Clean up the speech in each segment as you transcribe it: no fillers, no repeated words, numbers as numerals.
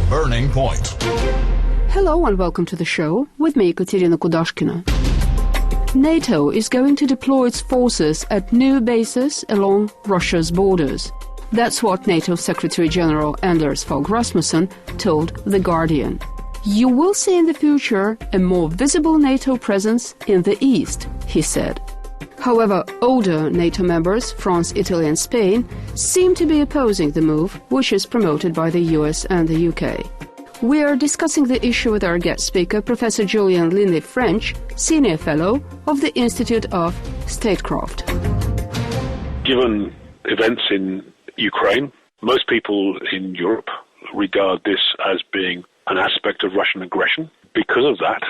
Burning Point. Hello and welcome to the show with me, Katerina Kudashkina. NATO is going to deploy its forces at new bases along Russia's borders. That's what NATO Secretary General Anders Fogh Rasmussen told The Guardian. You will see in the future a more visible NATO presence in the east, he said. However, older NATO members, France, Italy and Spain, seem to be opposing the move, which is promoted by the US and the UK. We are discussing the issue with our guest speaker, Professor Julian Lindley-French, Senior Fellow of the Institute of Statecraft. Given events in Ukraine, most people in Europe regard this as being an aspect of Russian aggression. Because of that,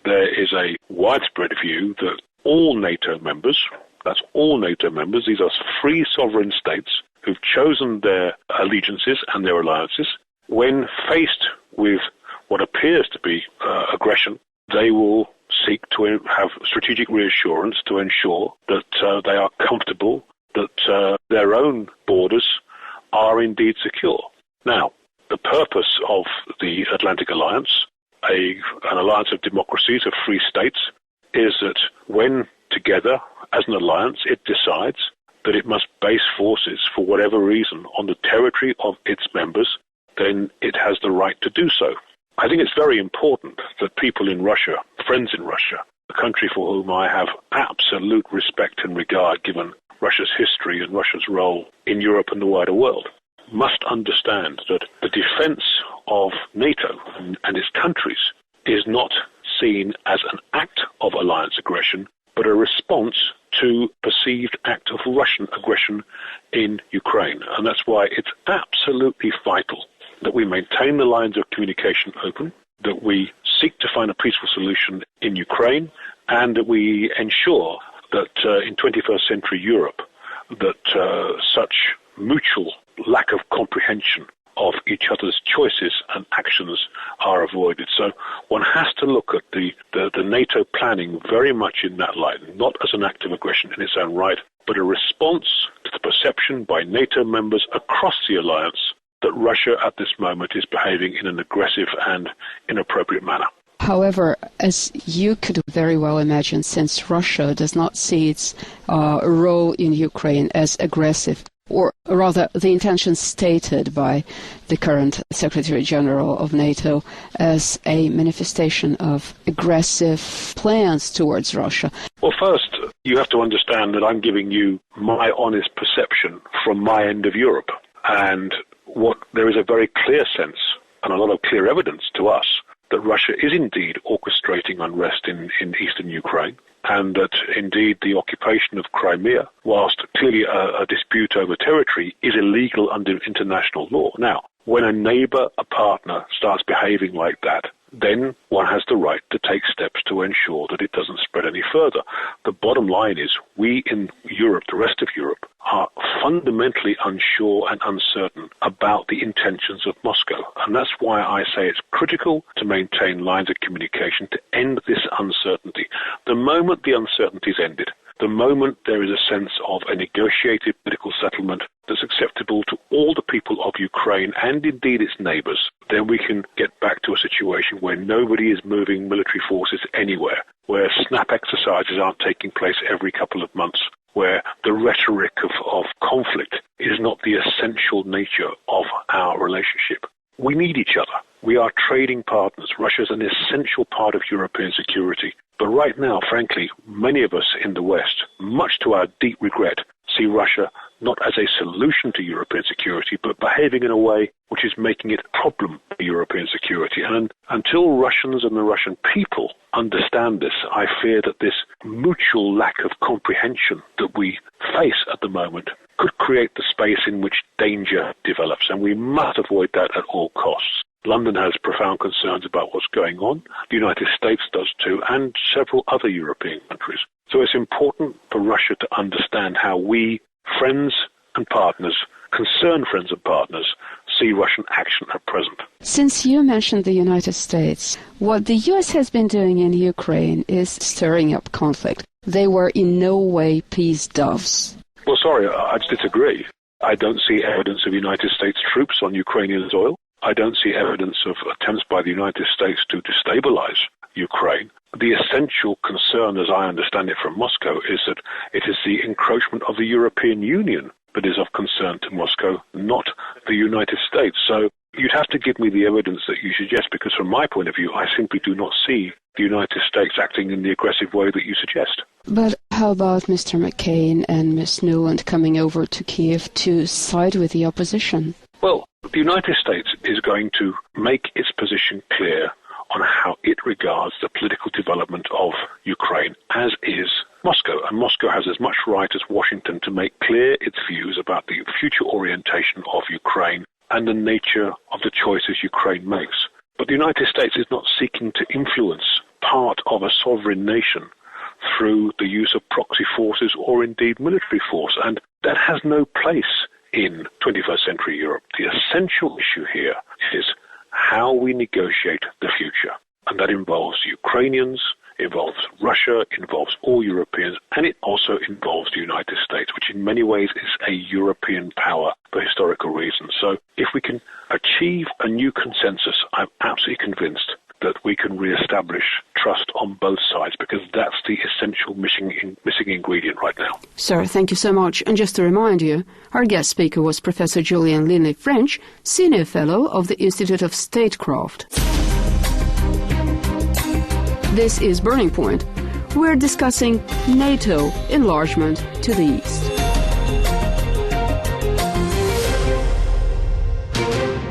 there is a widespread view that all NATO members, that's all NATO members, these are free sovereign states who've chosen their allegiances and their alliances. When faced with what appears to be aggression, they will seek to have strategic reassurance to ensure that they are comfortable, that their own borders are indeed secure. Now, the purpose of the Atlantic Alliance, an alliance of democracies, of free states, is that when together as an alliance it decides that it must base forces for whatever reason on the territory of its members, then it has the right to do so. I think it's very important that people in Russia, friends in Russia, a country for whom I have absolute respect and regard given Russia's history and Russia's role in Europe and the wider world, must understand that the defense of NATO and its countries is not seen as an act of alliance aggression, but a response to perceived act of Russian aggression in Ukraine. And that's why it's absolutely vital that we maintain the lines of communication open, that we seek to find a peaceful solution in Ukraine, and that we ensure that in 21st century Europe, that such mutual lack of comprehension of each other's choices and actions are avoided. So one has to look at the NATO planning very much in that light, not as an act of aggression in its own right, but a response to the perception by NATO members across the alliance that Russia at this moment is behaving in an aggressive and inappropriate manner. However, as you could very well imagine, since Russia does not see its role in Ukraine as aggressive, or rather the intention stated by the current Secretary General of NATO as a manifestation of aggressive plans towards Russia. Well, first, you have to understand that I'm giving you my honest perception from my end of Europe. And there is a very clear sense and a lot of clear evidence to us that Russia is indeed orchestrating unrest in eastern Ukraine, and that indeed the occupation of Crimea, whilst clearly a dispute over territory, is illegal under international law. Now, when a neighbor, a partner, starts behaving like that, then one has the right to take steps to ensure that it doesn't spread any further. The bottom line is we in Europe, the rest of Europe, are fundamentally unsure and uncertain about the intentions of Moscow. And that's why I say it's critical to maintain lines of communication to end this uncertainty. The moment the uncertainty is ended, the moment there is a sense of a negotiated political settlement that's acceptable to all the people of Ukraine and indeed its neighbors, then we can get back to a situation where nobody is moving military forces anywhere, where snap exercises aren't taking place every couple of months, where the rhetoric of conflict is not the essential nature of our relationship. We need each other. We are trading partners. Russia is an essential part of European security. But right now, frankly, many of us in the West, much to our deep regret, see Russia not as a solution to European security, but behaving in a way which is making it a problem for European security. And until Russians and the Russian people understand this, I fear that this mutual lack of comprehension that we face at the moment could create the space in which danger develops, and we must avoid that at all costs. London has profound concerns about what's going on. The United States does too, and several other European countries. So it's important for Russia to understand how we, friends and partners, concerned friends and partners, see Russian action at present. Since you mentioned the United States, what the U.S. has been doing in Ukraine is stirring up conflict. They were in no way peace doves. Well, sorry, I disagree. I don't see evidence of United States troops on Ukrainian soil. I don't see evidence of attempts by the United States to destabilize Ukraine. The essential concern, as I understand it from Moscow, is that it is the encroachment of the European Union that is of concern to Moscow, not the United States. So you'd have to give me the evidence that you suggest, because from my point of view, I simply do not see the United States acting in the aggressive way that you suggest. But how about Mr. McCain and Ms. Nuland coming over to Kiev to side with the opposition? Well, the United States is going to make its position clear on how it regards the political development of Ukraine, as is Moscow. And Moscow has as much right as Washington to make clear its views about the future orientation of Ukraine and the nature of the choices Ukraine makes. But the United States is not seeking to influence part of a sovereign nation through the use of proxy forces or indeed military force, and that has no place in 21st century Europe. The essential issue here is how we negotiate the future, and that involves Ukrainians, involves Russia, involves all Europeans, and it also involves the United States, which in many ways is a European power for historical reasons. So if we can achieve a new consensus, I'm absolutely convinced that we can re-establish trust on both sides, because that's the essential missing ingredient right now. Sir, thank you so much. And just to remind you, our guest speaker was Professor Julian Lindley-French, Senior Fellow of the Institute of Statecraft. This is Burning Point. We're discussing NATO enlargement to the east.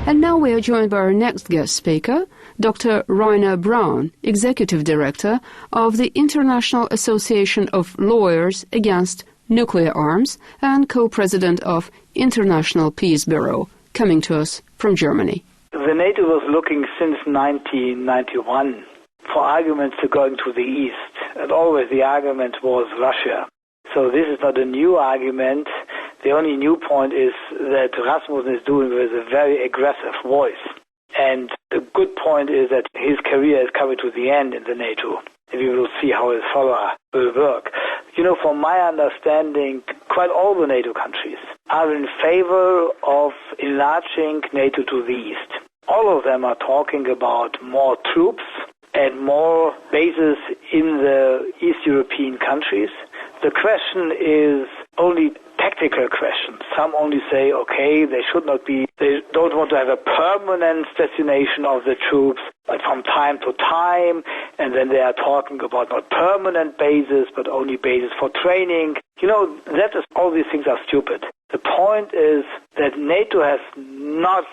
And now we are joined by our next guest speaker, Dr. Reiner Braun, Executive Director of the International Association of Lawyers Against Nuclear Arms and co-president of International Peace Bureau, coming to us from Germany. The NATO was looking since 1991 for arguments to going to the east, and always the argument was Russia. So this is not a new argument. The only new point is that Rasmussen is doing with a very aggressive voice. And the good point is that his career is coming to the end in the NATO, and we will see how his follower will work. You know, from my understanding, quite all the NATO countries are in favor of enlarging NATO to the east. All of them are talking about more troops and more bases in the East European countries. The question is only tactical question. Some only say, okay, they don't want to have a permanent destination of the troops, but from time to time, and then they are talking about not permanent bases, but only bases for training. You know, all these things are stupid. The point is that NATO has not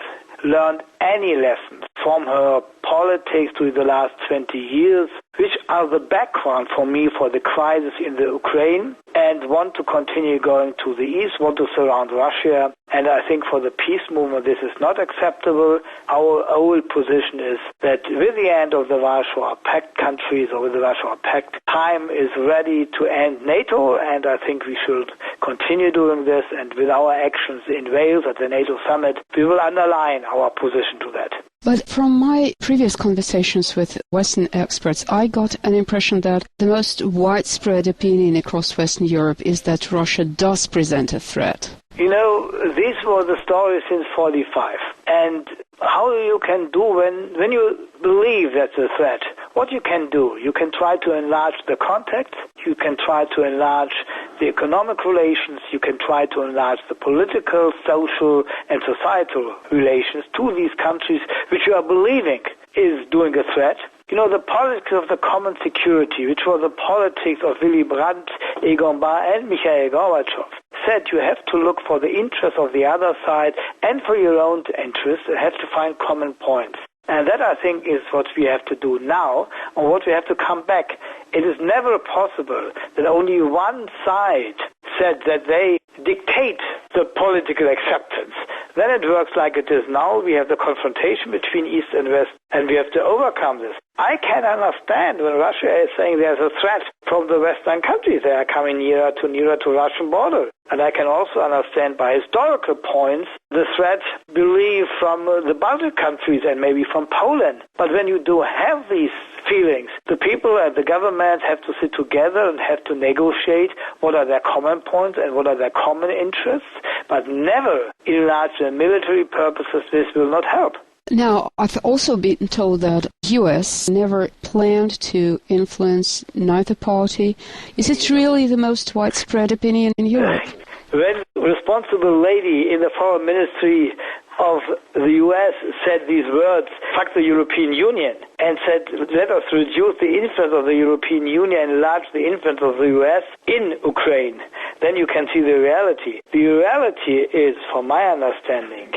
learned any lessons from her politics through the last 20 years, which are the background for me for the crisis in the Ukraine, and want to continue going to the east, want to surround Russia. And I think for the peace movement, this is not acceptable. Our old position is that with the end of the Warsaw Pact countries, or with the Warsaw Pact, time is ready to end NATO, and I think we should continue doing this. And with our actions in Wales at the NATO summit, we will underline our position to that. But from my previous conversations with Western experts, I got an impression that the most widespread opinion across Western Europe is that Russia does present a threat. You know, this was the story since 1945. And how you can do when you believe that's a threat, what you can do, you can try to enlarge the contacts, you can try to enlarge the economic relations, you can try to enlarge the political, social, and societal relations to these countries which you are believing is doing a threat. You know, the politics of the common security, which was the politics of Willy Brandt, Egon Bahr, and Mikhail Gorbachev, said you have to look for the interests of the other side and for your own interests and have to find common points. And that, I think, is what we have to do now, and what we have to come back. It is never possible that only one side said that they dictate the political acceptance. Then it works like it is now. We have the confrontation between East and West, and we have to overcome this. I can understand when Russia is saying there's a threat from the Western countries. They are coming nearer to Russian border. And I can also understand by historical points the threat believed from the Baltic countries and maybe from Poland. But when you do have these feelings, the people and the government have to sit together and have to negotiate what are their common points and what are their common interests, but never enlarge their military purposes. This will not help. Now, I've also been told that U.S. never planned to influence neither party. Is it really the most widespread opinion in Europe? When a responsible lady in the foreign ministry of the U.S. said these words, fuck the European Union, and said, let us reduce the influence of the European Union and enlarge the influence of the U.S. in Ukraine, then you can see the reality. The reality is, from my understanding,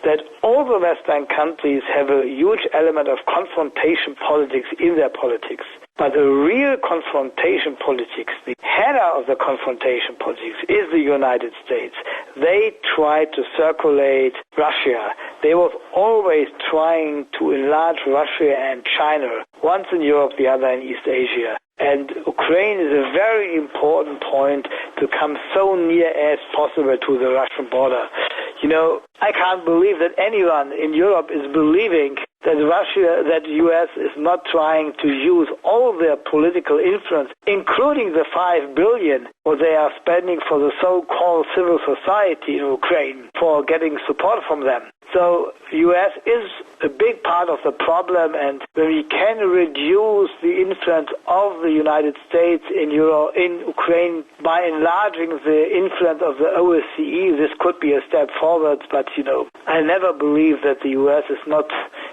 that all the Western countries have a huge element of confrontation politics in their politics. But the real confrontation politics, the header of the confrontation politics, is the United States. They tried to circulate Russia. They were always trying to enlarge Russia and China, once in Europe, the other in East Asia. And Ukraine is a very important point to come so near as possible to the Russian border. You know, I can't believe that anyone in Europe is believing that the U.S. is not trying to use all their political influence, including the $5 billion what they are spending for the so-called civil society in Ukraine, for getting support from them. So U.S. is a big part of the problem, and when we can reduce the influence of the United States in Ukraine by enlarging the influence of the OSCE, this could be a step forward. But, I never believe that the U.S. is not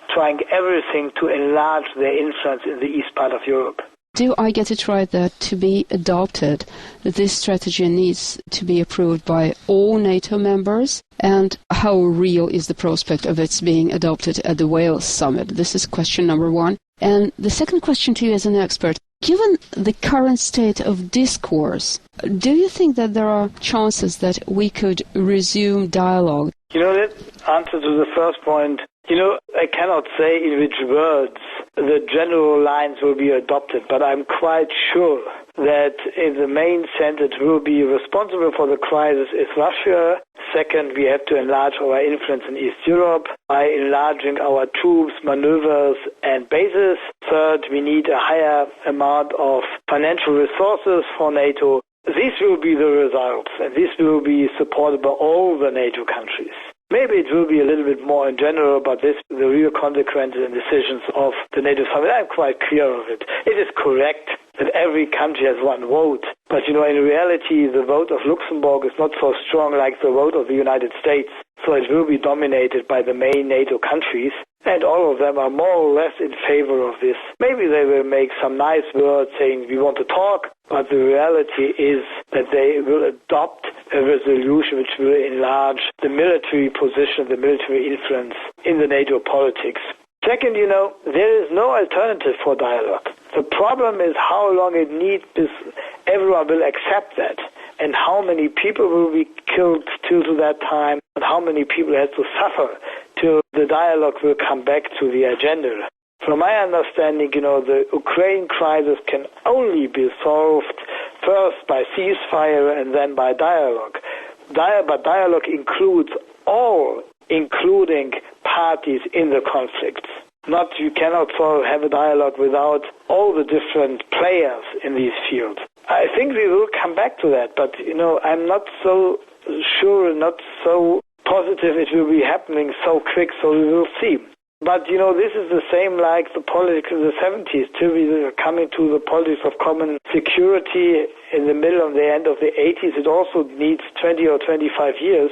trying everything to enlarge their influence in the east part of Europe. Do I get it right that to be adopted, this strategy needs to be approved by all NATO members? And how real is the prospect of its being adopted at the Wales summit? This is question number one. And the second question to you as an expert, given the current state of discourse, do you think that there are chances that we could resume dialogue? The answer to the first point, I cannot say in which words the general lines will be adopted, but I'm quite sure that in the main sense it will be responsible for the crisis is Russia. Second, we have to enlarge our influence in East Europe by enlarging our troops, maneuvers and bases. Third, we need a higher amount of financial resources for NATO. These will be the results, and this will be supported by all the NATO countries. Maybe it will be a little bit more in general, but this is the real consequences and decisions of the NATO summit. I'm quite clear of it. It is correct that every country has one vote. But, in reality, the vote of Luxembourg is not so strong like the vote of the United States. So it will be dominated by the main NATO countries. And all of them are more or less in favor of this. Maybe they will make some nice words saying we want to talk, but the reality is that they will adopt a resolution which will enlarge the military position, the military influence in the NATO politics. Second, there is no alternative for dialogue. The problem is how long it needs bis everyone will accept that, and how many people will be killed till to that time, and how many people have to suffer till the dialogue will come back to the agenda. From my understanding, the Ukraine crisis can only be solved first by ceasefire and then by dialogue. But dialogue includes all, including parties in the conflicts. You cannot have a dialogue without all the different players in these fields. I think we will come back to that, but, I'm not so sure, not so positive it will be happening so quick, so we will see. But, this is the same like the politics in the 70s, till we are coming to the politics of common security in the middle and the end of the 80s. It also needs 20 or 25 years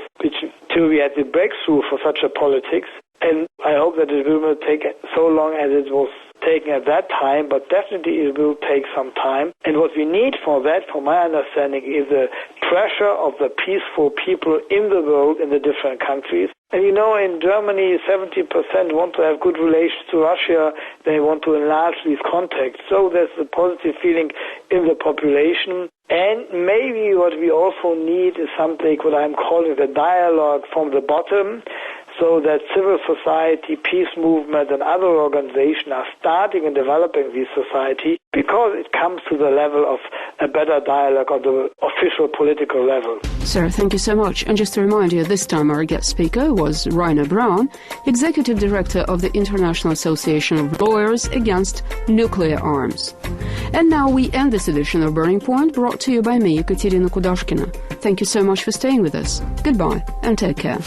till we had the breakthrough for such a politics. And I hope that it will not take so long as it was taken at that time, but definitely it will take some time. And what we need for that, from my understanding, is the pressure of the peaceful people in the world, in the different countries. And in Germany, 70% want to have good relations to Russia. They want to enlarge these contacts. So there's a positive feeling in the population. And maybe what we also need is something what I'm calling the dialogue from the bottom, so that civil society, peace movement and other organizations are starting and developing this society, because it comes to the level of a better dialogue on the official political level. Sir, thank you so much. And just to remind you, this time our guest speaker was Reiner Braun, Executive Director of the International Association of Lawyers Against Nuclear Arms. And now we end this edition of Burning Point, brought to you by me, Ekaterina Kudashkina. Thank you so much for staying with us. Goodbye and take care.